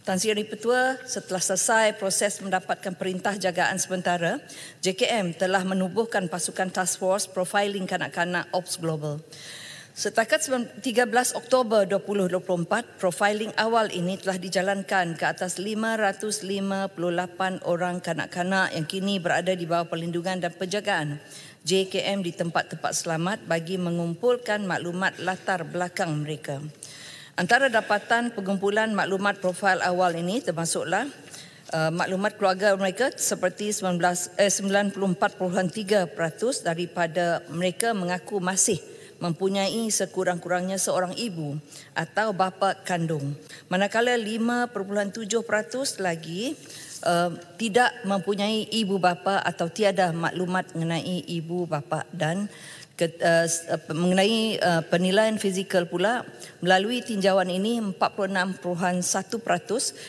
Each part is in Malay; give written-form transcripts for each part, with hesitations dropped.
Tan Sri Petua, setelah selesai proses mendapatkan perintah jagaan sementara, JKM telah menubuhkan pasukan Task Force Profiling Kanak-kanak Ops Global. Setakat 13 Oktober 2024, profiling awal ini telah dijalankan ke atas 558 orang kanak-kanak yang kini berada di bawah perlindungan dan penjagaan JKM di tempat-tempat selamat bagi mengumpulkan maklumat latar belakang mereka. Antara dapatan pengumpulan maklumat profil awal ini termasuklah maklumat keluarga mereka seperti 94.3% daripada mereka mengaku masih mempunyai sekurang-kurangnya seorang ibu atau bapa kandung. Manakala 5.7% lagi tidak mempunyai ibu bapa atau tiada maklumat mengenai ibu bapa dan mengenai penilaian fizikal pula melalui tinjauan ini 46.1%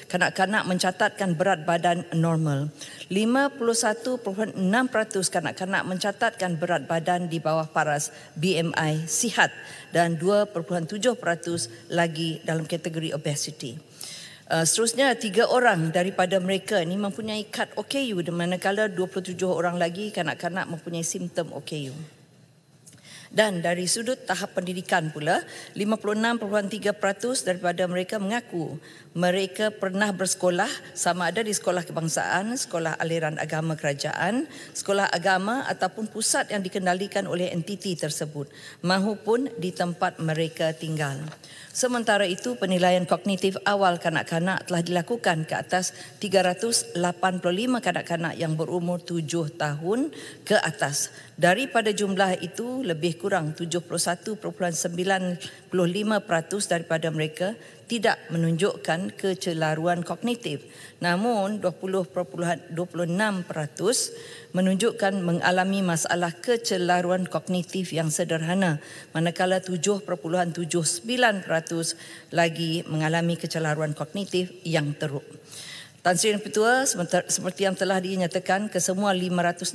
kanak-kanak mencatatkan berat badan normal. 51.6% kanak-kanak mencatatkan berat badan di bawah paras BMI sihat dan 2.7% lagi dalam kategori obesity. Seterusnya 3 orang daripada mereka ini mempunyai kad OKU manakala 27 orang lagi kanak-kanak mempunyai simptom OKU. Dan dari sudut tahap pendidikan pula, 56.3% daripada mereka mengaku mereka pernah bersekolah sama ada di sekolah kebangsaan, sekolah aliran agama kerajaan, sekolah agama ataupun pusat yang dikendalikan oleh entiti tersebut mahupun di tempat mereka tinggal. Sementara itu, penilaian kognitif awal kanak-kanak telah dilakukan ke atas 385 kanak-kanak yang berumur 7 tahun ke atas. Daripada jumlah itu, lebih kurang 71.95% daripada mereka tidak menunjukkan kecelaruan kognitif. Namun 20.26% menunjukkan mengalami masalah kecelaruan kognitif yang sederhana, manakala 7.79% lagi mengalami kecelaruan kognitif yang teruk. Tan Sri Petua, seperti yang telah dinyatakan, kesemua 560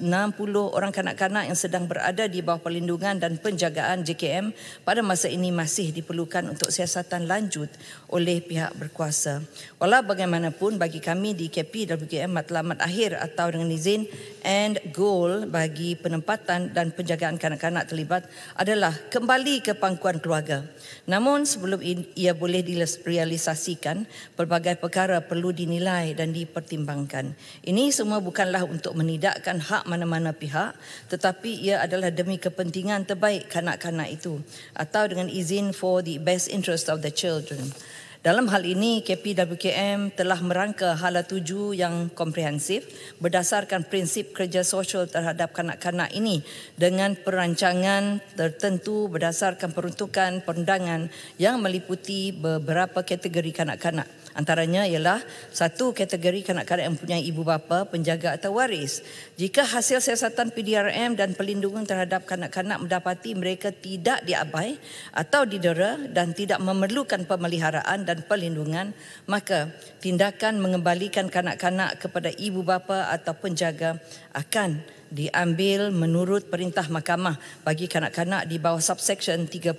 orang kanak-kanak yang sedang berada di bawah perlindungan dan penjagaan JKM pada masa ini masih diperlukan untuk siasatan lanjut oleh pihak berkuasa. Walau bagaimanapun, bagi kami di KPWKM, matlamat akhir atau dengan izin end goal bagi penempatan dan penjagaan kanak-kanak terlibat adalah kembali ke pangkuan keluarga. Namun sebelum ia boleh direalisasikan, pelbagai perkara perlu dinilai dan dipertimbangkan. Ini semua bukanlah untuk menidakkan hak mana-mana pihak, tetapi ia adalah demi kepentingan terbaik kanak-kanak itu atau dengan izin for the best interest of the children. Dalam hal ini, KPWKM telah merangka hala tuju yang komprehensif berdasarkan prinsip kerja sosial terhadap kanak-kanak ini dengan perancangan tertentu berdasarkan peruntukan perundangan yang meliputi beberapa kategori kanak-kanak. Antaranya ialah 1, kategori kanak-kanak yang mempunyai ibu bapa, penjaga atau waris. Jika hasil siasatan PDRM dan perlindungan terhadap kanak-kanak mendapati mereka tidak diabai atau didera dan tidak memerlukan pemeliharaan dan perlindungan, maka tindakan mengembalikan kanak-kanak kepada ibu bapa atau penjaga akan diambil menurut perintah mahkamah bagi kanak-kanak di bawah subsection 30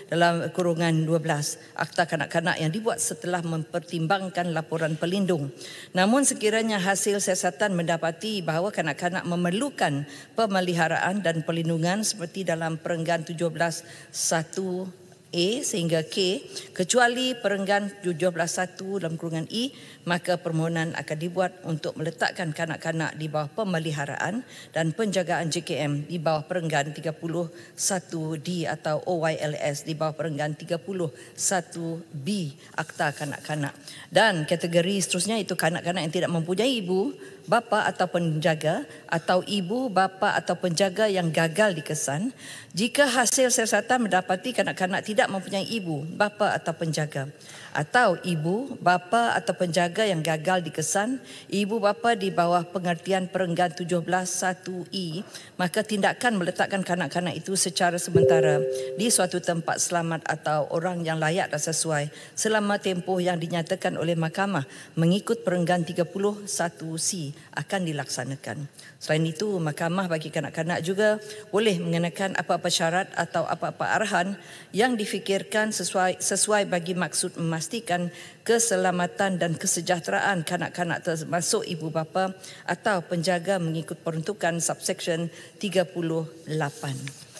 dalam kurungan 12 Akta Kanak-kanak yang dibuat setelah mempertimbangkan laporan pelindung. Namun sekiranya hasil siasatan mendapati bahawa kanak-kanak memerlukan pemeliharaan dan perlindungan seperti dalam perenggan 17.1 A sehingga K, kecuali perenggan 17.1 dalam kurungan I, maka permohonan akan dibuat untuk meletakkan kanak-kanak di bawah pemeliharaan dan penjagaan JKM di bawah perenggan 31D atau OYLS di bawah perenggan 31B Akta Kanak-kanak. Dan kategori seterusnya itu kanak-kanak yang tidak mempunyai ibu, bapa atau penjaga atau ibu, bapa atau penjaga yang gagal dikesan. Jika hasil siasatan mendapati kanak-kanak tidak mempunyai ibu, bapa atau penjaga atau ibu, bapa atau penjaga yang gagal dikesan, ibu bapa di bawah pengertian perenggan 17.1E, maka tindakan meletakkan kanak-kanak itu secara sementara di suatu tempat selamat atau orang yang layak dan sesuai selama tempoh yang dinyatakan oleh mahkamah mengikut perenggan 31C akan dilaksanakan. Selain itu, Mahkamah bagi kanak-kanak juga boleh mengenakan apa-apa syarat atau apa-apa arahan yang difikirkan sesuai bagi maksud memastikan keselamatan dan kesejahteraan kanak-kanak termasuk ibu bapa atau penjaga mengikut peruntukan subsection 38.